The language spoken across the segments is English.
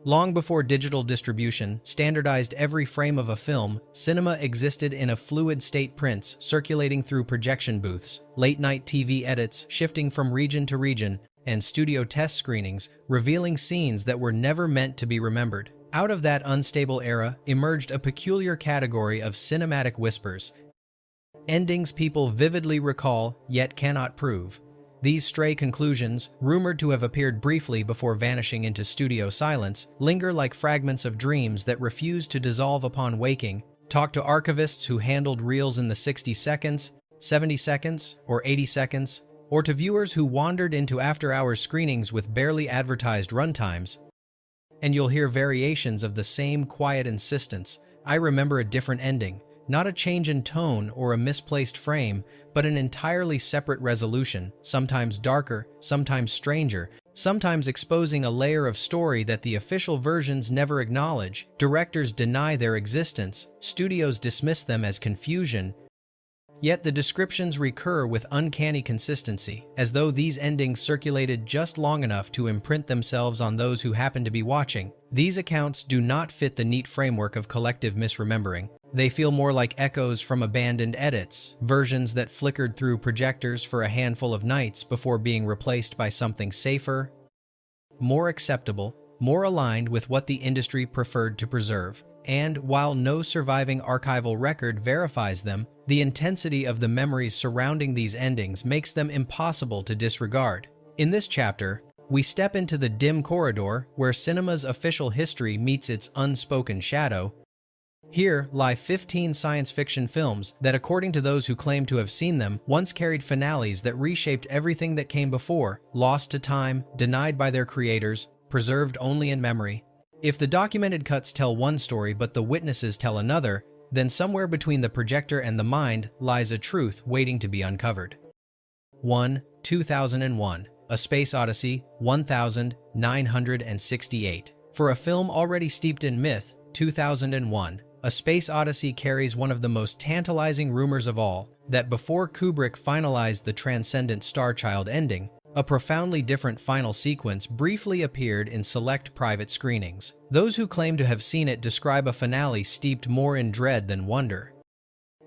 Long before digital distribution standardized every frame of a film, cinema existed in a fluid state: prints circulating through projection booths, late-night TV edits shifting from region to region, and studio test screenings revealing scenes that were never meant to be remembered. Out of that unstable era emerged a peculiar category of cinematic whispers, endings people vividly recall yet cannot prove. These stray conclusions, rumored to have appeared briefly before vanishing into studio silence, linger like fragments of dreams that refuse to dissolve upon waking. Talk to archivists who handled reels in the 60 seconds, 70 seconds, or 80 seconds, or to viewers who wandered into after-hours screenings with barely advertised runtimes, and you'll hear variations of the same quiet insistence. I remember a different ending. Not a change in tone or a misplaced frame, but an entirely separate resolution, sometimes darker, sometimes stranger, sometimes exposing a layer of story that the official versions never acknowledge. Directors deny their existence, studios dismiss them as confusion, yet the descriptions recur with uncanny consistency, as though these endings circulated just long enough to imprint themselves on those who happen to be watching. These accounts do not fit the neat framework of collective misremembering. They feel more like echoes from abandoned edits, versions that flickered through projectors for a handful of nights before being replaced by something safer, more acceptable, more aligned with what the industry preferred to preserve. And while no surviving archival record verifies them, the intensity of the memories surrounding these endings makes them impossible to disregard. In this chapter, we step into the dim corridor where cinema's official history meets its unspoken shadow. Here lie 15 science fiction films that, according to those who claim to have seen them, once carried finales that reshaped everything that came before, lost to time, denied by their creators, preserved only in memory. If the documented cuts tell one story but the witnesses tell another, then somewhere between the projector and the mind lies a truth waiting to be uncovered. 1. 2001. A Space Odyssey, 1968. For a film already steeped in myth, 2001. A Space Odyssey carries one of the most tantalizing rumors of all, that before Kubrick finalized the transcendent Starchild ending, a profoundly different final sequence briefly appeared in select private screenings. Those who claim to have seen it describe a finale steeped more in dread than wonder.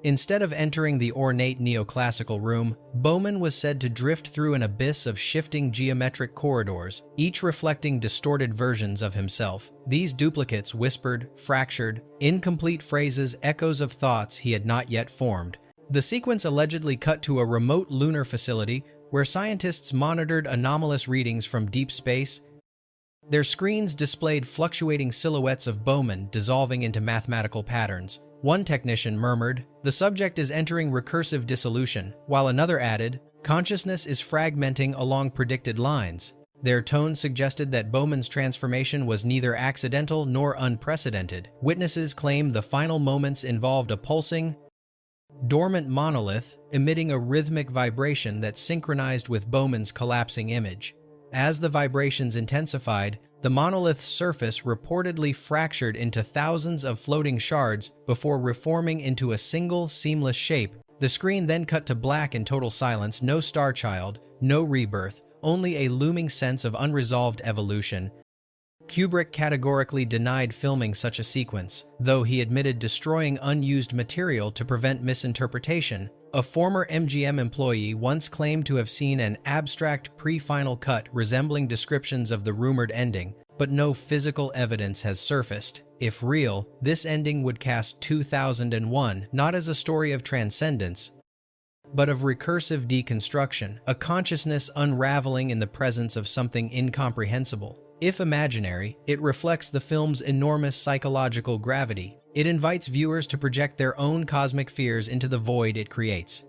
Instead of entering the ornate neoclassical room, Bowman was said to drift through an abyss of shifting geometric corridors, each reflecting distorted versions of himself. These duplicates whispered, fractured, incomplete phrases, echoes of thoughts he had not yet formed. The sequence allegedly cut to a remote lunar facility where scientists monitored anomalous readings from deep space. Their screens displayed fluctuating silhouettes of Bowman dissolving into mathematical patterns. One technician murmured, "The subject is entering recursive dissolution," while another added, "Consciousness is fragmenting along predicted lines." Their tone suggested that Bowman's transformation was neither accidental nor unprecedented. Witnesses claimed the final moments involved a pulsing, dormant monolith emitting a rhythmic vibration that synchronized with Bowman's collapsing image. As the vibrations intensified, the monolith's surface reportedly fractured into thousands of floating shards before reforming into a single, seamless shape. The screen then cut to black in total silence. No Starchild, no rebirth, only a looming sense of unresolved evolution. Kubrick categorically denied filming such a sequence, though he admitted destroying unused material to prevent misinterpretation. A former MGM employee once claimed to have seen an abstract pre-final cut resembling descriptions of the rumored ending, but no physical evidence has surfaced. If real, this ending would cast 2001 not as a story of transcendence, but of recursive deconstruction, a consciousness unraveling in the presence of something incomprehensible. If imaginary, it reflects the film's enormous psychological gravity. It invites viewers to project their own cosmic fears into the void it creates.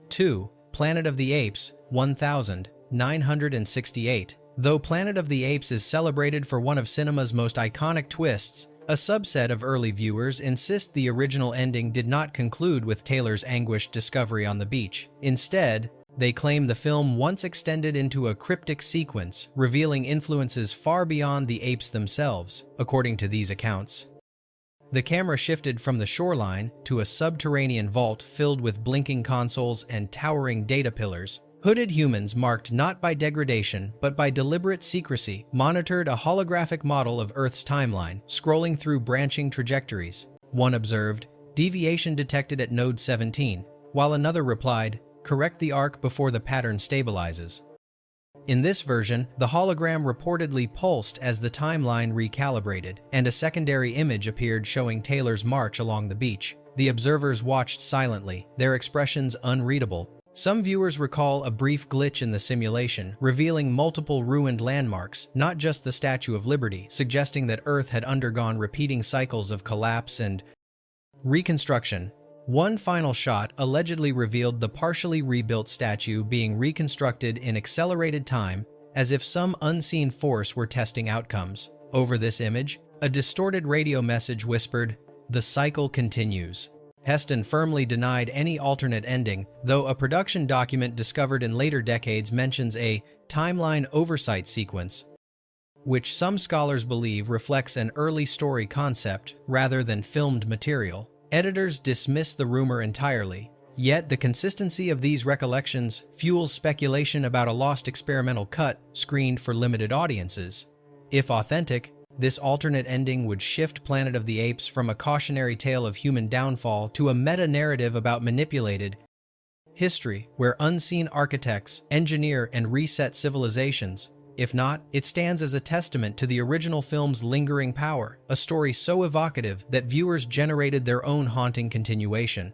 2. Planet of the Apes, 1968. Though Planet of the Apes is celebrated for one of cinema's most iconic twists, a subset of early viewers insist the original ending did not conclude with Taylor's anguished discovery on the beach. Instead, they claim the film once extended into a cryptic sequence, revealing influences far beyond the apes themselves. According to these accounts, the camera shifted from the shoreline to a subterranean vault filled with blinking consoles and towering data pillars. Hooded humans, marked not by degradation but by deliberate secrecy, monitored a holographic model of Earth's timeline, scrolling through branching trajectories. One observed, "Deviation detected at node 17, while another replied, "Correct the arc before the pattern stabilizes." In this version, the hologram reportedly pulsed as the timeline recalibrated, and a secondary image appeared showing Taylor's march along the beach. The observers watched silently, their expressions unreadable. Some viewers recall a brief glitch in the simulation, revealing multiple ruined landmarks, not just the Statue of Liberty, suggesting that Earth had undergone repeating cycles of collapse and reconstruction. One final shot allegedly revealed the partially rebuilt statue being reconstructed in accelerated time, as if some unseen force were testing outcomes. Over this image, a distorted radio message whispered, "The cycle continues." Heston firmly denied any alternate ending, though a production document discovered in later decades mentions a timeline oversight sequence, which some scholars believe reflects an early story concept rather than filmed material. Editors dismiss the rumor entirely, yet the consistency of these recollections fuels speculation about a lost experimental cut screened for limited audiences. If authentic, this alternate ending would shift Planet of the Apes from a cautionary tale of human downfall to a meta-narrative about manipulated history, where unseen architects engineer and reset civilizations. If not, it stands as a testament to the original film's lingering power, a story so evocative that viewers generated their own haunting continuation.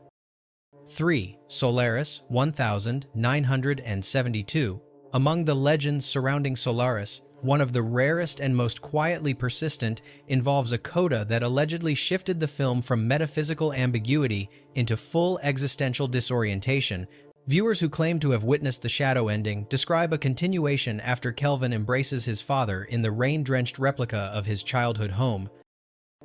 3. Solaris 1972. Among the legends surrounding Solaris, one of the rarest and most quietly persistent involves a coda that allegedly shifted the film from metaphysical ambiguity into full existential disorientation. Viewers who claim to have witnessed the shadow ending describe a continuation after Kelvin embraces his father in the rain-drenched replica of his childhood home.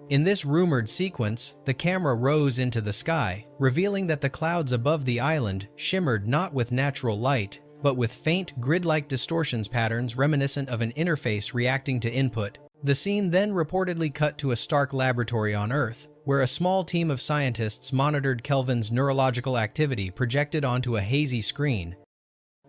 In this rumored sequence, the camera rose into the sky, revealing that the clouds above the island shimmered not with natural light, but with faint grid-like distortions patterns reminiscent of an interface reacting to input. The scene then reportedly cut to a Stark laboratory on Earth, where a small team of scientists monitored Kelvin's neurological activity projected onto a hazy screen.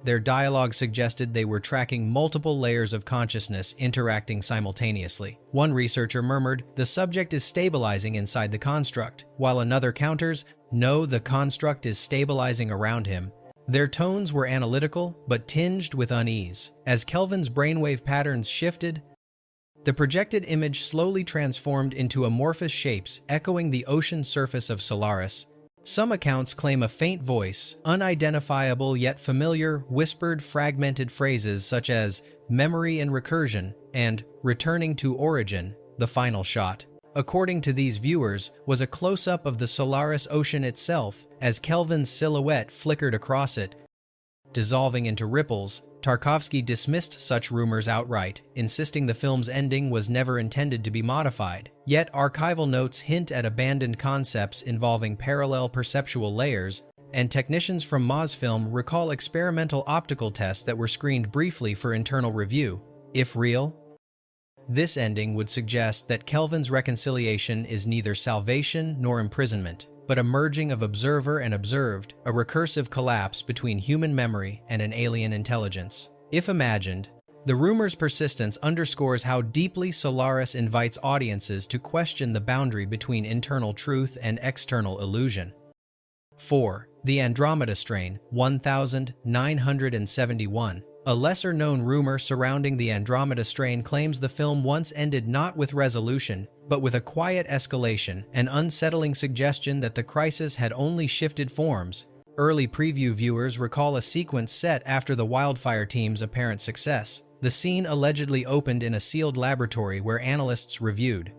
Their dialogue suggested they were tracking multiple layers of consciousness interacting simultaneously. One researcher murmured, "The subject is stabilizing inside the construct," while another counters, "No, the construct is stabilizing around him." Their tones were analytical, but tinged with unease. As Kelvin's brainwave patterns shifted, the projected image slowly transformed into amorphous shapes echoing the ocean surface of Solaris. Some accounts claim a faint voice, unidentifiable yet familiar, whispered fragmented phrases such as "memory and recursion" and "returning to origin." The final shot, according to these viewers, was a close-up of the Solaris ocean itself as Kelvin's silhouette flickered across it, dissolving into ripples. Tarkovsky dismissed such rumors outright, insisting the film's ending was never intended to be modified. Yet archival notes hint at abandoned concepts involving parallel perceptual layers, and technicians from Mosfilm recall experimental optical tests that were screened briefly for internal review. If real, this ending would suggest that Kelvin's reconciliation is neither salvation nor imprisonment, but a merging of observer and observed, a recursive collapse between human memory and an alien intelligence. If imagined, the rumor's persistence underscores how deeply Solaris invites audiences to question the boundary between internal truth and external illusion. 4. The Andromeda Strain 1971. A lesser-known rumor surrounding the Andromeda Strain claims the film once ended not with resolution, but with a quiet escalation, an unsettling suggestion that the crisis had only shifted forms. Early preview viewers recall a sequence set after the wildfire team's apparent success. The scene allegedly opened in a sealed laboratory where analysts reviewed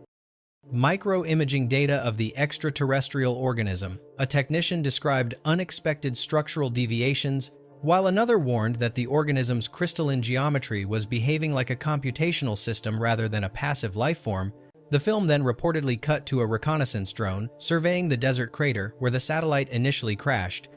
micro-imaging data of the extraterrestrial organism. A technician described unexpected structural deviations, while another warned that the organism's crystalline geometry was behaving like a computational system rather than a passive life form. The film then reportedly cut to a reconnaissance drone surveying the desert crater where the satellite initially crashed.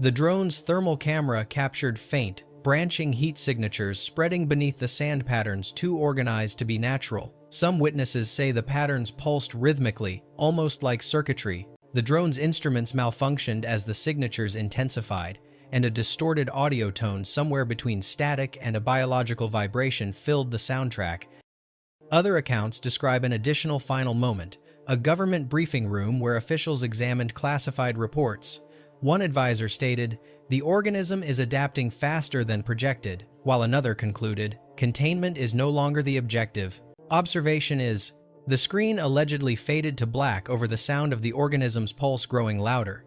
The drone's thermal camera captured faint, branching heat signatures spreading beneath the sand patterns too organized to be natural. Some witnesses say the patterns pulsed rhythmically, almost like circuitry. The drone's instruments malfunctioned as the signatures intensified, and a distorted audio tone somewhere between static and a biological vibration filled the soundtrack. Other accounts describe an additional final moment, a government briefing room where officials examined classified reports. One advisor stated, "The organism is adapting faster than projected," while another concluded, "Containment is no longer the objective." Observation is, the screen allegedly faded to black over the sound of the organism's pulse growing louder.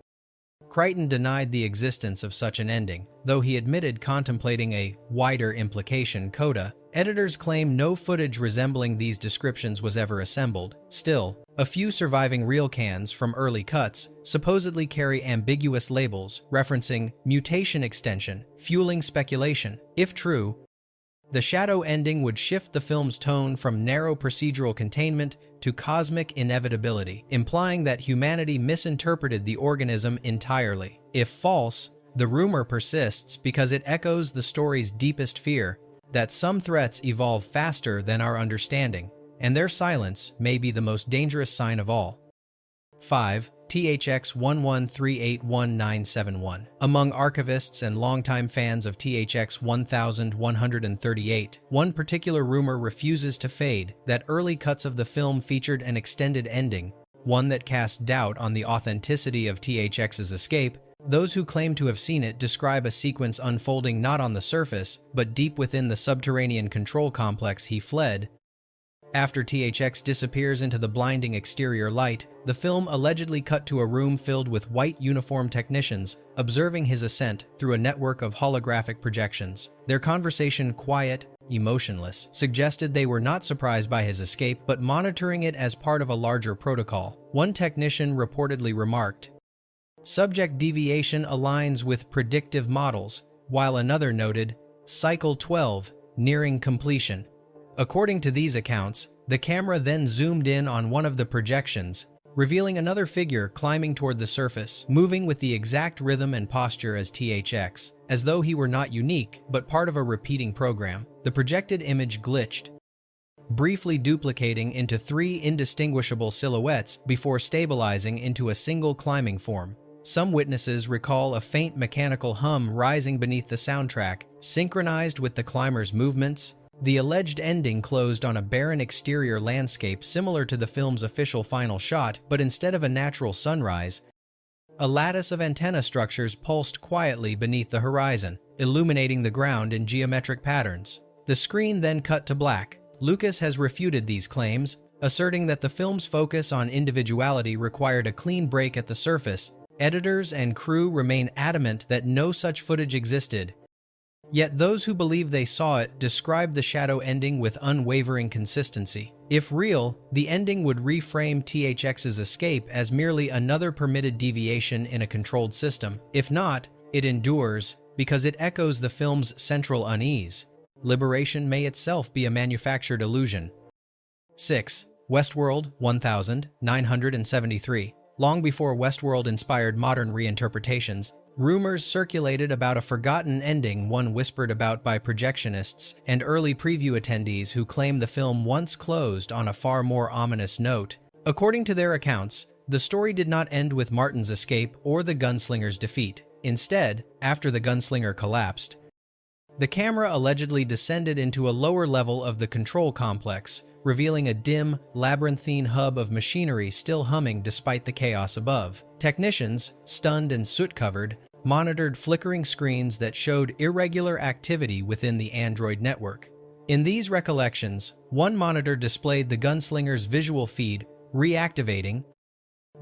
Crichton denied the existence of such an ending, though he admitted contemplating a wider implication coda. Editors claim no footage resembling these descriptions was ever assembled. Still, a few surviving reel cans from early cuts supposedly carry ambiguous labels referencing mutation extension, fueling speculation. If true, the shadow ending would shift the film's tone from narrow procedural containment to cosmic inevitability, implying that humanity misinterpreted the organism entirely. If false, the rumor persists because it echoes the story's deepest fear, that some threats evolve faster than our understanding, and their silence may be the most dangerous sign of all. 5. THX 11381971. Among archivists and longtime fans of THX 1138, one particular rumor refuses to fade: that early cuts of the film featured an extended ending, one that cast doubt on the authenticity of THX's escape. Those who claim to have seen it describe a sequence unfolding not on the surface, but deep within the subterranean control complex he fled. After THX disappears into the blinding exterior light, the film allegedly cut to a room filled with white uniformed technicians, observing his ascent through a network of holographic projections. Their conversation, quiet, emotionless, suggested they were not surprised by his escape but monitoring it as part of a larger protocol. One technician reportedly remarked, "Subject deviation aligns with predictive models," while another noted, "Cycle 12, nearing completion." According to these accounts, the camera then zoomed in on one of the projections, revealing another figure climbing toward the surface, moving with the exact rhythm and posture as THX, as though he were not unique, but part of a repeating program. The projected image glitched, briefly duplicating into three indistinguishable silhouettes before stabilizing into a single climbing form. Some witnesses recall a faint mechanical hum rising beneath the soundtrack, synchronized with the climber's movements. The alleged ending closed on a barren exterior landscape similar to the film's official final shot, but instead of a natural sunrise, a lattice of antenna structures pulsed quietly beneath the horizon, illuminating the ground in geometric patterns. The screen then cut to black. Lucas has refuted these claims, asserting that the film's focus on individuality required a clean break at the surface. Editors and crew remain adamant that no such footage existed. Yet those who believe they saw it describe the shadow ending with unwavering consistency. If real, the ending would reframe THX's escape as merely another permitted deviation in a controlled system. If not, it endures because it echoes the film's central unease. Liberation may itself be a manufactured illusion. 6. Westworld 1973. Long before Westworld inspired modern reinterpretations, rumors circulated about a forgotten ending, one whispered about by projectionists and early preview attendees who claim the film once closed on a far more ominous note. According to their accounts, the story did not end with Martin's escape or the gunslinger's defeat. Instead, after the gunslinger collapsed, the camera allegedly descended into a lower level of the control complex, revealing a dim, labyrinthine hub of machinery still humming despite the chaos above. Technicians, stunned and soot-covered, monitored flickering screens that showed irregular activity within the Android network. In these recollections, one monitor displayed the gunslinger's visual feed reactivating,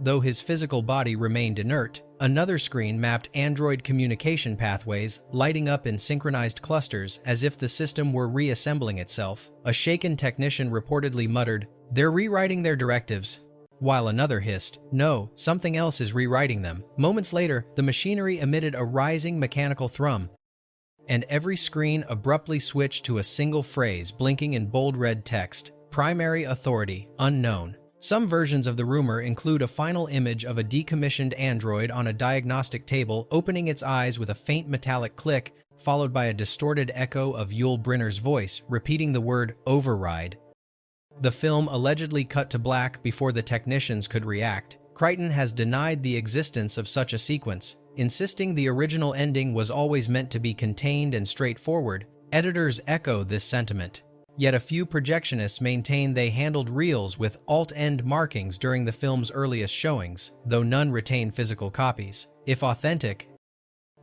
though his physical body remained inert. Another screen mapped Android communication pathways, lighting up in synchronized clusters as if the system were reassembling itself. A shaken technician reportedly muttered, "They're rewriting their directives," while another hissed, "No, something else is rewriting them." Moments later, the machinery emitted a rising mechanical thrum, and every screen abruptly switched to a single phrase blinking in bold red text: "Primary authority, unknown." Some versions of the rumor include a final image of a decommissioned android on a diagnostic table opening its eyes with a faint metallic click, followed by a distorted echo of Yul Brynner's voice repeating the word "override." The film allegedly cut to black before the technicians could react. Crichton has denied the existence of such a sequence, Insisting the original ending was always meant to be contained and straightforward, editors echo this sentiment. Yet a few projectionists maintain they handled reels with alt-end markings during the film's earliest showings, though none retain physical copies. If authentic,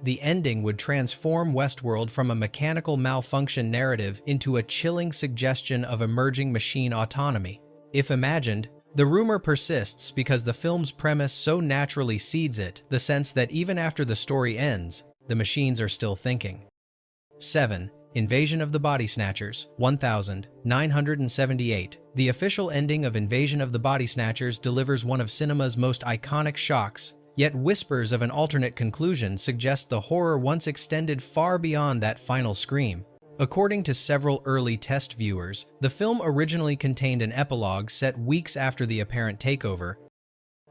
the ending would transform Westworld from a mechanical malfunction narrative into a chilling suggestion of emerging machine autonomy. If imagined, the rumor persists because the film's premise so naturally seeds it, the sense that even after the story ends, the machines are still thinking. 7. Invasion of the Body Snatchers, 1978. The official ending of Invasion of the Body Snatchers delivers one of cinema's most iconic shocks, yet whispers of an alternate conclusion suggest the horror once extended far beyond that final scream. According to several early test viewers, the film originally contained an epilogue set weeks after the apparent takeover.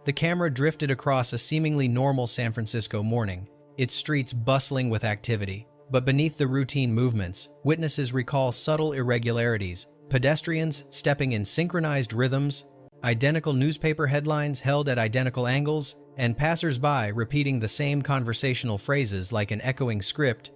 The camera drifted across a seemingly normal San Francisco morning, its streets bustling with activity. But beneath the routine movements, witnesses recall subtle irregularities, pedestrians stepping in synchronized rhythms, identical newspaper headlines held at identical angles, and passers-by repeating the same conversational phrases like an echoing script.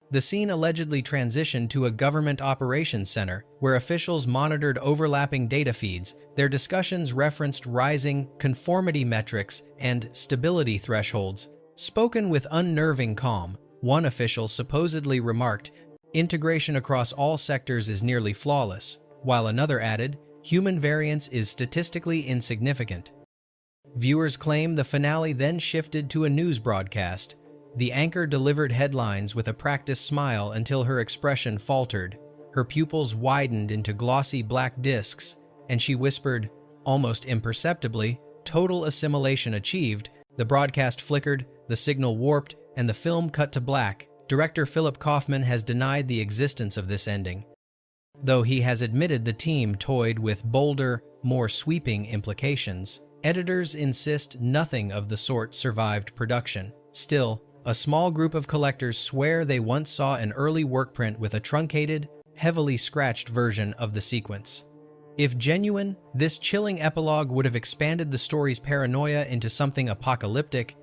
The scene allegedly transitioned to a government operations center, where officials monitored overlapping data feeds. Their discussions referenced rising conformity metrics and stability thresholds, spoken with unnerving calm. One official supposedly remarked, "Integration across all sectors is nearly flawless," while another added, "Human variance is statistically insignificant." Viewers claim the finale then shifted to a news broadcast. The anchor delivered headlines with a practiced smile until her expression faltered. Her pupils widened into glossy black discs, and she whispered, almost imperceptibly, "Total assimilation achieved." The broadcast flickered, the signal warped, and the film cut to black. Director Philip Kaufman has denied the existence of this ending, though he has admitted the team toyed with bolder, more sweeping implications. Editors insist nothing of the sort survived production. Still, a small group of collectors swear they once saw an early workprint with a truncated, heavily scratched version of the sequence. If genuine, this chilling epilogue would have expanded the story's paranoia into something apocalyptic,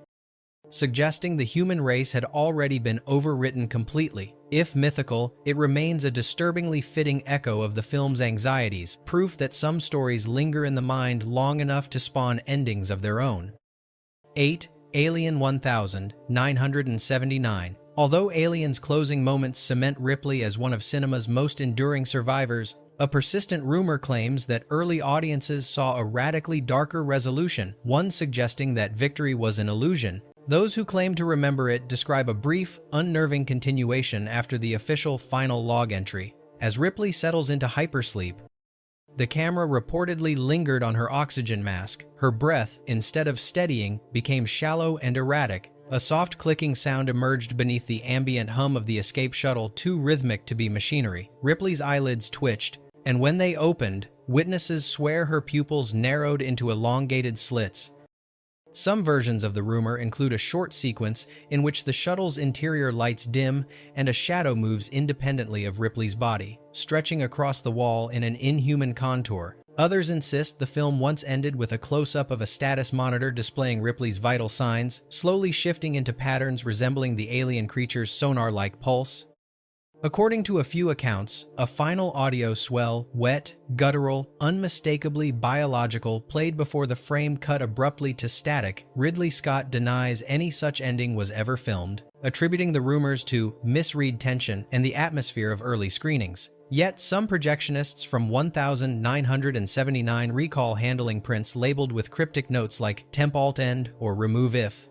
suggesting the human race had already been overwritten completely. If mythical, it remains a disturbingly fitting echo of the film's anxieties, proof that some stories linger in the mind long enough to spawn endings of their own. 8. Alien 1979. Although Alien's closing moments cement Ripley as one of cinema's most enduring survivors, a persistent rumor claims that early audiences saw a radically darker resolution, one suggesting that victory was an illusion. Those who claim to remember it describe a brief, unnerving continuation after the official final log entry. As Ripley settles into hypersleep, the camera reportedly lingered on her oxygen mask. Her breath, instead of steadying, became shallow and erratic. A soft clicking sound emerged beneath the ambient hum of the escape shuttle, too rhythmic to be machinery. Ripley's eyelids twitched, and when they opened, witnesses swear her pupils narrowed into elongated slits. Some versions of the rumor include a short sequence in which the shuttle's interior lights dim and a shadow moves independently of Ripley's body, stretching across the wall in an inhuman contour. Others insist the film once ended with a close-up of a status monitor displaying Ripley's vital signs, slowly shifting into patterns resembling the alien creature's sonar-like pulse. According to a few accounts, a final audio swell, wet, guttural, unmistakably biological, played before the frame cut abruptly to static. Ridley Scott denies any such ending was ever filmed, attributing the rumors to misread tension and the atmosphere of early screenings. Yet some projectionists from 1979 recall handling prints labeled with cryptic notes like temp alt end or remove if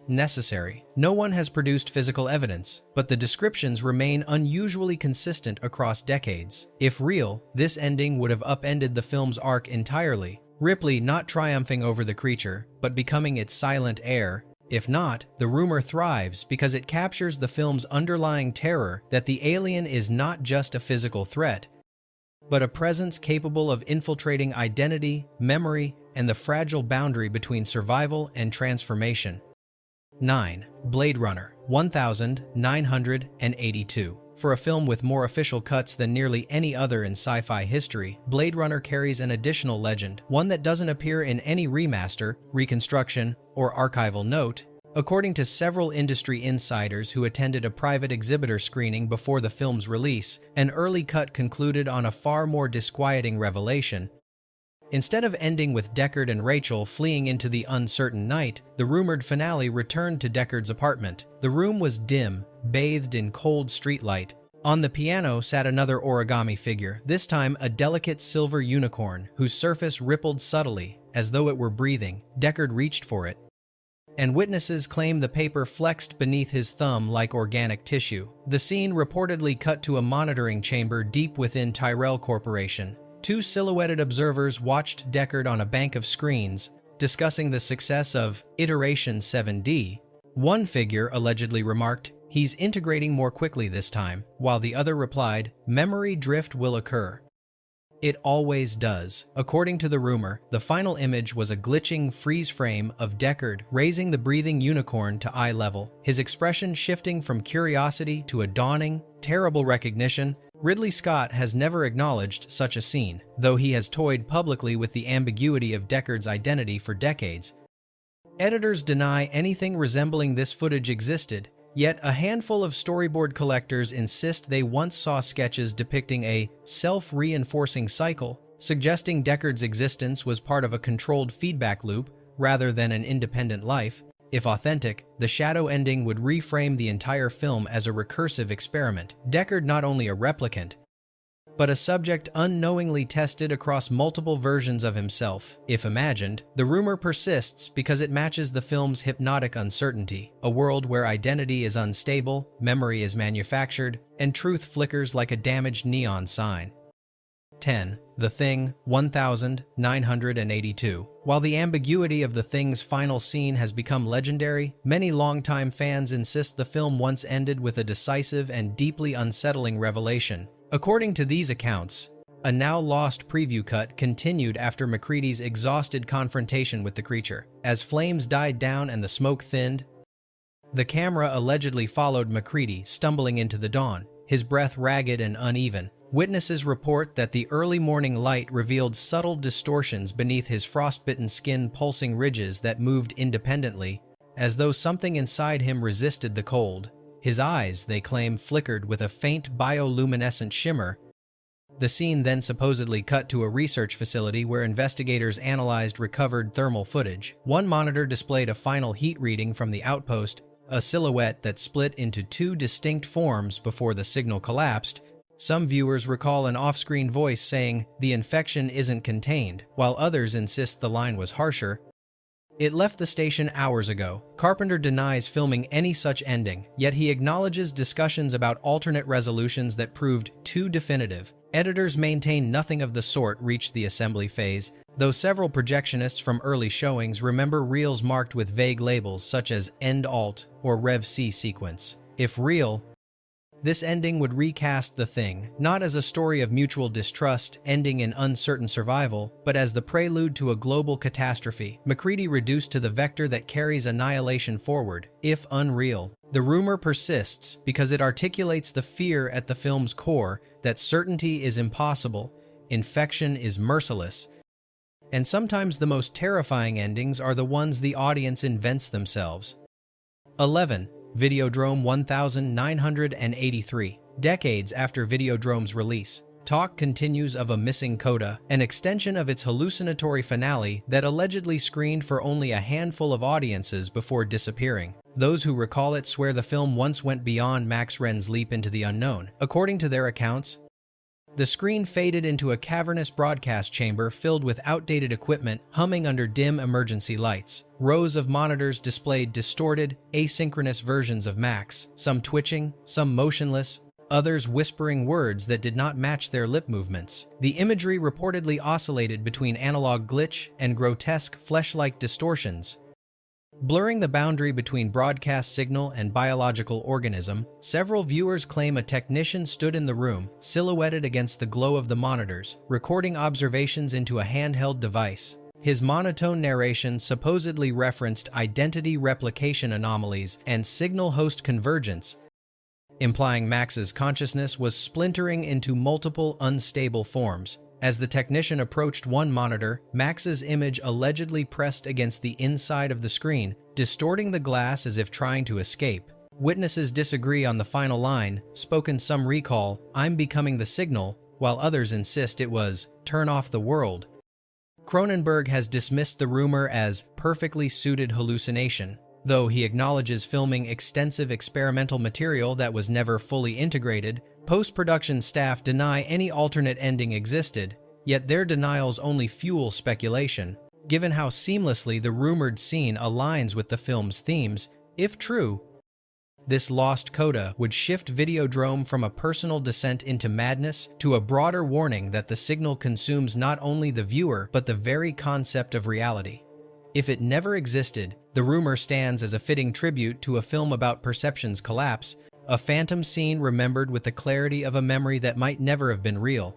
necessary. No one has produced physical evidence, but the descriptions remain unusually consistent across decades. If real, this ending would have upended the film's arc entirely, Ripley not triumphing over the creature, but becoming its silent heir. If not, the rumor thrives because it captures the film's underlying terror that the alien is not just a physical threat, but a presence capable of infiltrating identity, memory, and the fragile boundary between survival and transformation. 9. Blade Runner 1982. For a film with more official cuts than nearly any other in sci-fi history, Blade Runner carries an additional legend, one that doesn't appear in any remaster, reconstruction, or archival note. According to several industry insiders who attended a private exhibitor screening before the film's release, an early cut concluded on a far more disquieting revelation. Instead of ending with Deckard and Rachel fleeing into the uncertain night, the rumored finale returned to Deckard's apartment. The room was dim, bathed in cold streetlight. On the piano sat another origami figure, this time a delicate silver unicorn, whose surface rippled subtly, as though it were breathing. Deckard reached for it, and witnesses claim the paper flexed beneath his thumb like organic tissue. The scene reportedly cut to a monitoring chamber deep within Tyrell Corporation. Two silhouetted observers watched Deckard on a bank of screens, discussing the success of Iteration 7D. One figure allegedly remarked, "He's integrating more quickly this time," while the other replied, "Memory drift will occur. It always does." According to the rumor, the final image was a glitching freeze frame of Deckard raising the breathing unicorn to eye level, his expression shifting from curiosity to a dawning, terrible recognition. Ridley Scott has never acknowledged such a scene, though he has toyed publicly with the ambiguity of Deckard's identity for decades. Editors deny anything resembling this footage existed, yet a handful of storyboard collectors insist they once saw sketches depicting a self-reinforcing cycle, suggesting Deckard's existence was part of a controlled feedback loop rather than an independent life. If authentic, the shadow ending would reframe the entire film as a recursive experiment. Deckard not only a replicant, but a subject unknowingly tested across multiple versions of himself. If imagined, the rumor persists because it matches the film's hypnotic uncertainty, a world where identity is unstable, memory is manufactured, and truth flickers like a damaged neon sign. 10. The Thing, 1982. While the ambiguity of The Thing's final scene has become legendary, many longtime fans insist the film once ended with a decisive and deeply unsettling revelation. According to these accounts, a now-lost preview cut continued after MacReady's exhausted confrontation with the creature. As flames died down and the smoke thinned, the camera allegedly followed MacReady, stumbling into the dawn, his breath ragged and uneven. Witnesses report that the early morning light revealed subtle distortions beneath his frostbitten skin, pulsing ridges that moved independently, as though something inside him resisted the cold. His eyes, they claim, flickered with a faint bioluminescent shimmer. The scene then supposedly cut to a research facility where investigators analyzed recovered thermal footage. One monitor displayed a final heat reading from the outpost, a silhouette that split into two distinct forms before the signal collapsed. Some viewers recall an off-screen voice saying, "The infection isn't contained," while others insist the line was harsher. It left the station hours ago. Carpenter denies filming any such ending, yet he acknowledges discussions about alternate resolutions that proved too definitive. Editors maintain nothing of the sort reached the assembly phase, though several projectionists from early showings remember reels marked with vague labels such as End Alt or Rev C sequence. If real, this ending would recast The Thing, not as a story of mutual distrust ending in uncertain survival, but as the prelude to a global catastrophe, MacReady reduced to the vector that carries annihilation forward, if unreal. The rumor persists because it articulates the fear at the film's core that certainty is impossible, infection is merciless, and sometimes the most terrifying endings are the ones the audience invents themselves. 11. Videodrome 1983. Decades after Videodrome's release, talk continues of a missing coda, an extension of its hallucinatory finale that allegedly screened for only a handful of audiences before disappearing. Those who recall it swear the film once went beyond Max Renn's leap into the unknown. According to their accounts, the screen faded into a cavernous broadcast chamber filled with outdated equipment humming under dim emergency lights. Rows of monitors displayed distorted, asynchronous versions of Max, some twitching, some motionless, others whispering words that did not match their lip movements. The imagery reportedly oscillated between analog glitch and grotesque flesh-like distortions, blurring the boundary between broadcast signal and biological organism. Several viewers claim a technician stood in the room, silhouetted against the glow of the monitors, recording observations into a handheld device. His monotone narration supposedly referenced identity replication anomalies and signal-host convergence, implying Max's consciousness was splintering into multiple unstable forms. As the technician approached one monitor, Max's image allegedly pressed against the inside of the screen, distorting the glass as if trying to escape. Witnesses disagree on the final line, spoken some recall, "I'm becoming the signal," while others insist it was, "turn off the world." Cronenberg has dismissed the rumor as perfectly suited hallucination, though he acknowledges filming extensive experimental material that was never fully integrated. Post-production staff deny any alternate ending existed, yet their denials only fuel speculation, given how seamlessly the rumored scene aligns with the film's themes. If true, this lost coda would shift Videodrome from a personal descent into madness to a broader warning that the signal consumes not only the viewer but the very concept of reality. If it never existed, the rumor stands as a fitting tribute to a film about perception's collapse, a phantom scene remembered with the clarity of a memory that might never have been real.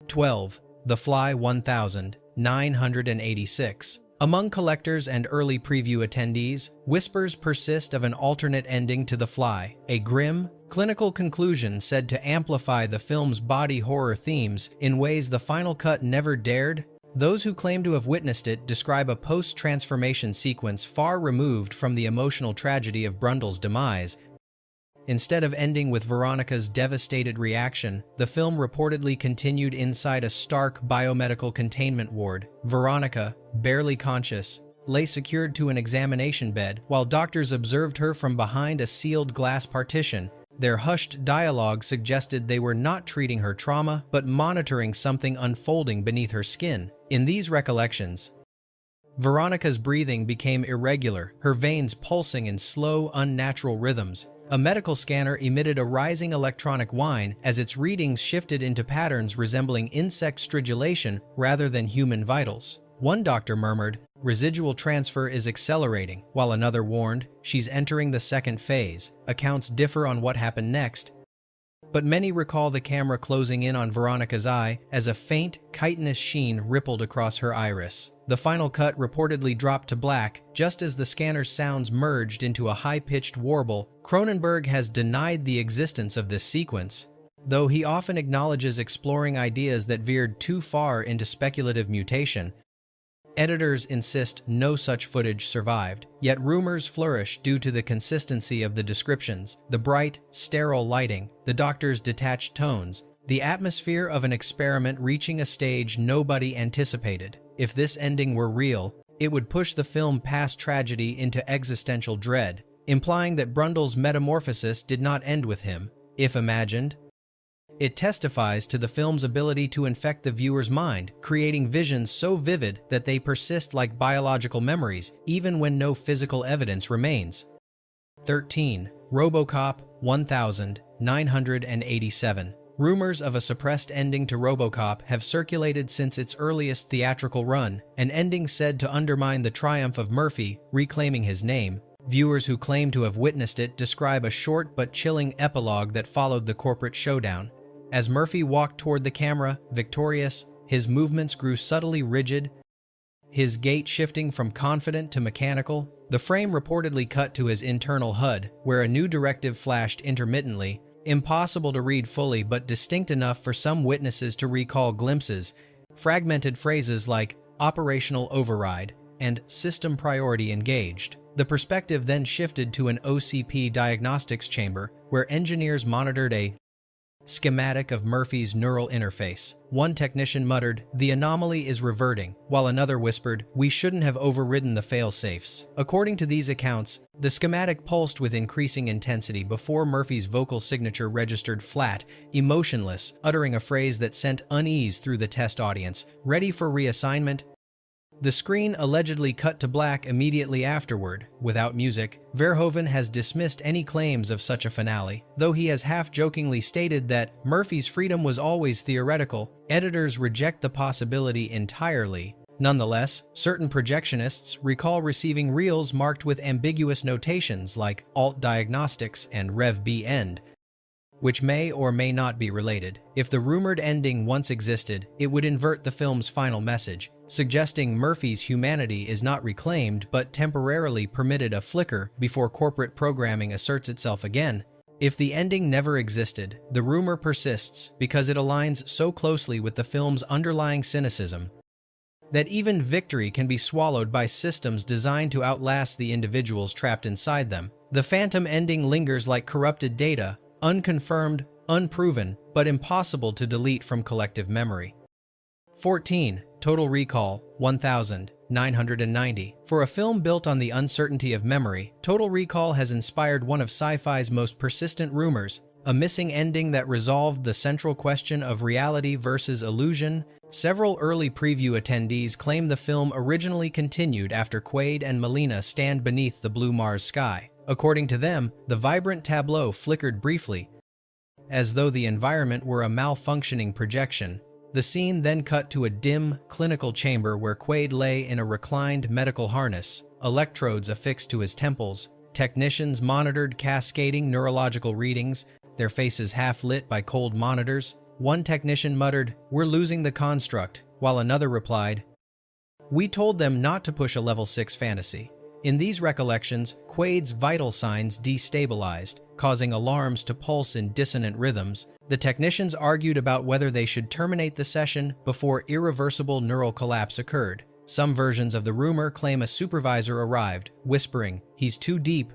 12. The Fly 1986. Among collectors and early preview attendees, whispers persist of an alternate ending to The Fly, a grim, clinical conclusion said to amplify the film's body horror themes in ways the final cut never dared. Those who claim to have witnessed it describe a post-transformation sequence far removed from the emotional tragedy of Brundle's demise. Instead of ending with Veronica's devastated reaction, the film reportedly continued inside a stark biomedical containment ward. Veronica, barely conscious, lay secured to an examination bed while doctors observed her from behind a sealed glass partition. Their hushed dialogue suggested they were not treating her trauma, but monitoring something unfolding beneath her skin. In these recollections, Veronica's breathing became irregular, her veins pulsing in slow, unnatural rhythms. A medical scanner emitted a rising electronic whine as its readings shifted into patterns resembling insect stridulation rather than human vitals. One doctor murmured, "Residual transfer is accelerating," while another warned, "She's entering the second phase." Accounts differ on what happened next, but many recall the camera closing in on Veronica's eye as a faint, chitinous sheen rippled across her iris. The final cut reportedly dropped to black, just as the scanner's sounds merged into a high-pitched warble. Cronenberg has denied the existence of this sequence, though he often acknowledges exploring ideas that veered too far into speculative mutation. Editors insist no such footage survived, yet rumors flourish due to the consistency of the descriptions, the bright, sterile lighting, the doctor's detached tones, the atmosphere of an experiment reaching a stage nobody anticipated. If this ending were real, it would push the film past tragedy into existential dread, implying that Brundle's metamorphosis did not end with him. If imagined, it testifies to the film's ability to infect the viewer's mind, creating visions so vivid that they persist like biological memories, even when no physical evidence remains. 13. RoboCop 1987. Rumors of a suppressed ending to RoboCop have circulated since its earliest theatrical run, an ending said to undermine the triumph of Murphy, reclaiming his name. Viewers who claim to have witnessed it describe a short but chilling epilogue that followed the corporate showdown. As Murphy walked toward the camera, victorious, his movements grew subtly rigid, his gait shifting from confident to mechanical. The frame reportedly cut to his internal HUD, where a new directive flashed intermittently, impossible to read fully but distinct enough for some witnesses to recall glimpses, fragmented phrases like "operational override" and "system priority engaged." The perspective then shifted to an OCP diagnostics chamber, where engineers monitored a schematic of Murphy's neural interface. One technician muttered, "The anomaly is reverting," while another whispered, "We shouldn't have overridden the fail-safes." According to these accounts, the schematic pulsed with increasing intensity before Murphy's vocal signature registered flat, emotionless, uttering a phrase that sent unease through the test audience. Ready for reassignment? The screen allegedly cut to black immediately afterward. Without music, Verhoeven has dismissed any claims of such a finale, though he has half-jokingly stated that Murphy's freedom was always theoretical. Editors reject the possibility entirely. Nonetheless, certain projectionists recall receiving reels marked with ambiguous notations like Alt Diagnostics and Rev B End, which may or may not be related. If the rumored ending once existed, it would invert the film's final message, suggesting Murphy's humanity is not reclaimed but temporarily permitted a flicker before corporate programming asserts itself again. If the ending never existed, the rumor persists because it aligns so closely with the film's underlying cynicism. that even victory can be swallowed by systems designed to outlast the individuals trapped inside them. The phantom ending lingers like corrupted data, unconfirmed, unproven, but impossible to delete from collective memory. 14. Total Recall 1990. For a film built on the uncertainty of memory, Total Recall has inspired one of sci-fi's most persistent rumors, a missing ending that resolved the central question of reality versus illusion. Several early preview attendees claim the film originally continued after Quaid and Melina stand beneath the blue Mars sky. According to them, the vibrant tableau flickered briefly, as though the environment were a malfunctioning projection. The scene then cut to a dim, clinical chamber where Quaid lay in a reclined medical harness, electrodes affixed to his temples. Technicians monitored cascading neurological readings, their faces half lit by cold monitors. One technician muttered, "We're losing the construct," while another replied, "We told them not to push a level 6 fantasy." In these recollections, Quaid's vital signs destabilized, causing alarms to pulse in dissonant rhythms. The technicians argued about whether they should terminate the session before irreversible neural collapse occurred. Some versions of the rumor claim a supervisor arrived, whispering, "He's too deep."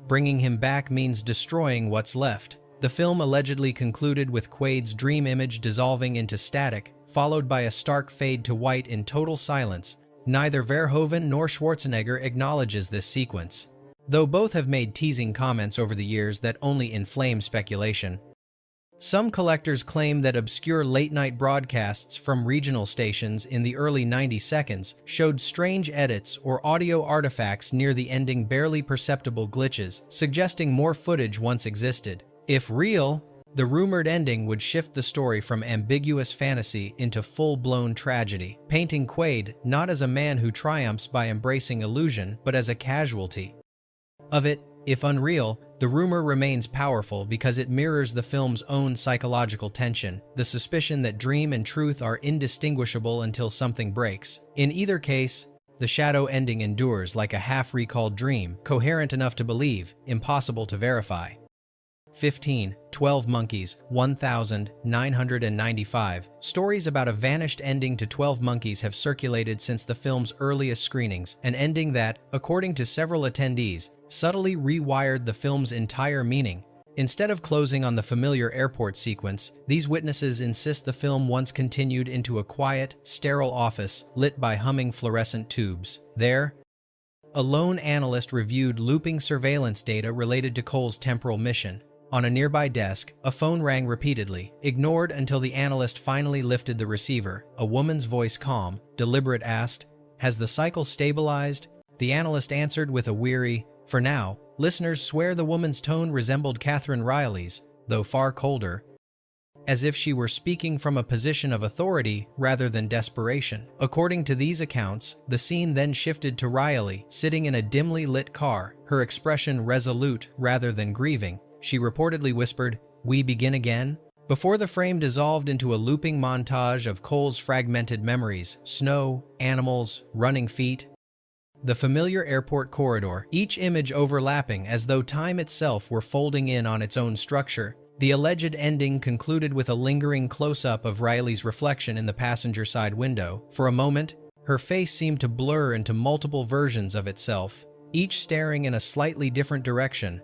Bringing him back means destroying what's left. The film allegedly concluded with Quaid's dream image dissolving into static, followed by a stark fade to white in total silence. Neither Verhoeven nor Schwarzenegger acknowledges this sequence, though both have made teasing comments over the years that only inflame speculation. Some collectors claim that obscure late-night broadcasts from regional stations in the early 90 seconds showed strange edits or audio artifacts near the ending, barely perceptible glitches, suggesting more footage once existed. If real, the rumored ending would shift the story from ambiguous fantasy into full-blown tragedy, painting Quaid not as a man who triumphs by embracing illusion, but as a casualty of it. If unreal, the rumor remains powerful because it mirrors the film's own psychological tension, the suspicion that dream and truth are indistinguishable until something breaks. In either case, the shadow ending endures like a half-recalled dream, coherent enough to believe, impossible to verify. 15. 12 Monkeys 1995. Stories about a vanished ending to 12 Monkeys have circulated since the film's earliest screenings, an ending that, according to several attendees, subtly rewired the film's entire meaning. Instead of closing on the familiar airport sequence, these witnesses insist the film once continued into a quiet, sterile office lit by humming fluorescent tubes. There, a lone analyst reviewed looping surveillance data related to Cole's temporal mission. On a nearby desk, a phone rang repeatedly, ignored until the analyst finally lifted the receiver. A woman's voice, calm, deliberate, asked, "Has the cycle stabilized?" The analyst answered with a weary, "For now." Listeners swear the woman's tone resembled Catherine Riley's, though far colder, as if she were speaking from a position of authority rather than desperation. According to these accounts, the scene then shifted to Riley, sitting in a dimly lit car, her expression resolute rather than grieving. She reportedly whispered, "We begin again?" Before the frame dissolved into a looping montage of Cole's fragmented memories, snow, animals, running feet, the familiar airport corridor, each image overlapping as though time itself were folding in on its own structure. The alleged ending concluded with a lingering close-up of Riley's reflection in the passenger side window. For a moment, her face seemed to blur into multiple versions of itself, each staring in a slightly different direction.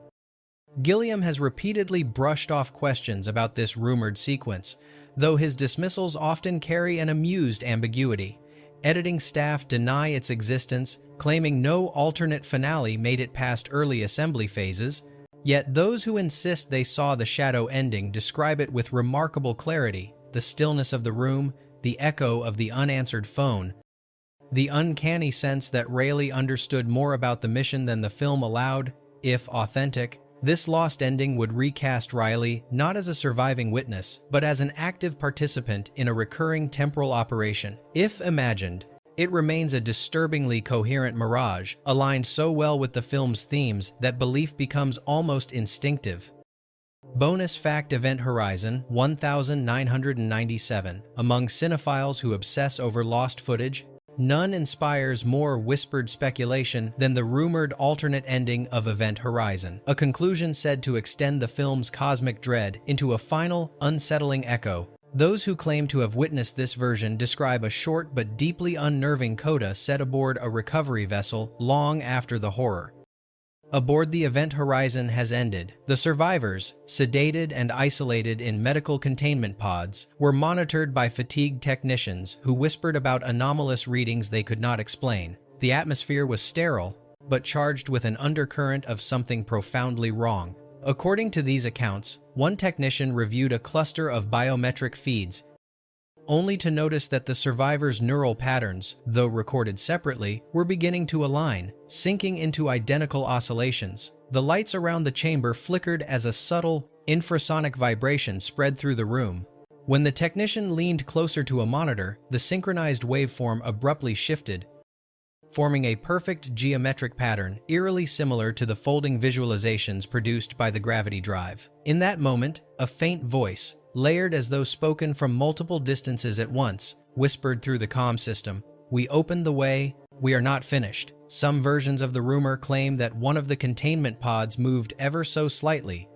Gilliam has repeatedly brushed off questions about this rumored sequence, though his dismissals often carry an amused ambiguity. Editing staff deny its existence, claiming no alternate finale made it past early assembly phases, yet those who insist they saw the shadow ending describe it with remarkable clarity: the stillness of the room, the echo of the unanswered phone, the uncanny sense that Rayleigh understood more about the mission than the film allowed. If authentic, this lost ending would recast Riley not as a surviving witness, but as an active participant in a recurring temporal operation. If imagined, it remains a disturbingly coherent mirage, aligned so well with the film's themes that belief becomes almost instinctive. Bonus fact: Event Horizon 1997. Among cinephiles who obsess over lost footage, none inspires more whispered speculation than the rumored alternate ending of Event Horizon, a conclusion said to extend the film's cosmic dread into a final, unsettling echo. Those who claim to have witnessed this version describe a short but deeply unnerving coda set aboard a recovery vessel long after the horror. Aboard the event horizon has ended. The survivors, sedated and isolated in medical containment pods, were monitored by fatigued technicians who whispered about anomalous readings they could not explain. The atmosphere was sterile, but charged with an undercurrent of something profoundly wrong. According to these accounts, one technician reviewed a cluster of biometric feeds, only to notice that the survivors' neural patterns, though recorded separately, were beginning to align, syncing into identical oscillations. The lights around the chamber flickered as a subtle, infrasonic vibration spread through the room. When the technician leaned closer to a monitor, the synchronized waveform abruptly shifted, forming a perfect geometric pattern eerily similar to the folding visualizations produced by the gravity drive. In that moment, a faint voice, layered as though spoken from multiple distances at once, whispered through the comm system, "We opened the way, we are not finished." Some versions of the rumor claim that one of the containment pods moved ever so slightly,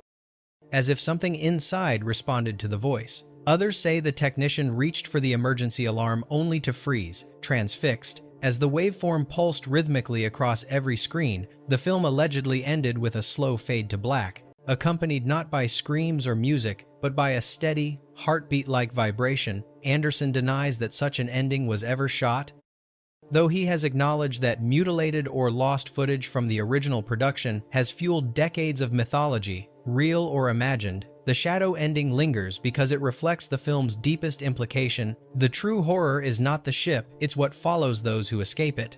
as if something inside responded to the voice. Others say the technician reached for the emergency alarm only to freeze, transfixed. As the waveform pulsed rhythmically across every screen, the film allegedly ended with a slow fade to black, accompanied not by screams or music, but by a steady, heartbeat-like vibration. Anderson denies that such an ending was ever shot, though he has acknowledged that mutilated or lost footage from the original production has fueled decades of mythology, real or imagined. The shadow ending lingers because it reflects the film's deepest implication: the true horror is not the ship, it's what follows those who escape it.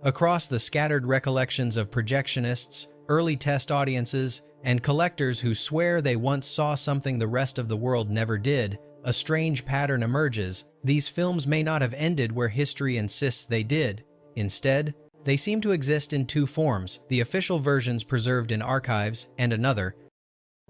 Across the scattered recollections of projectionists, early test audiences, and collectors who swear they once saw something the rest of the world never did, a strange pattern emerges. These films may not have ended where history insists they did. Instead, they seem to exist in two forms: the official versions preserved in archives, and another,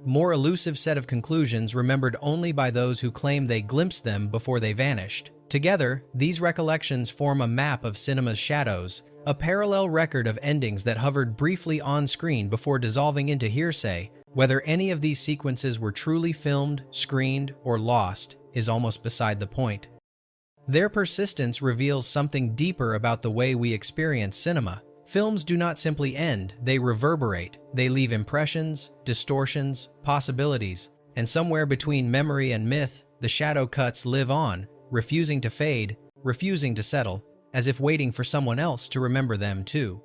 more elusive set of conclusions remembered only by those who claim they glimpsed them before they vanished. Together, these recollections form a map of cinema's shadows, a parallel record of endings that hovered briefly on screen before dissolving into hearsay. Whether any of these sequences were truly filmed, screened, or lost is almost beside the point. Their persistence reveals something deeper about the way we experience cinema. Films do not simply end, they reverberate. They leave impressions, distortions, possibilities, and somewhere between memory and myth, the shadow cuts live on, refusing to fade, refusing to settle, as if waiting for someone else to remember them too.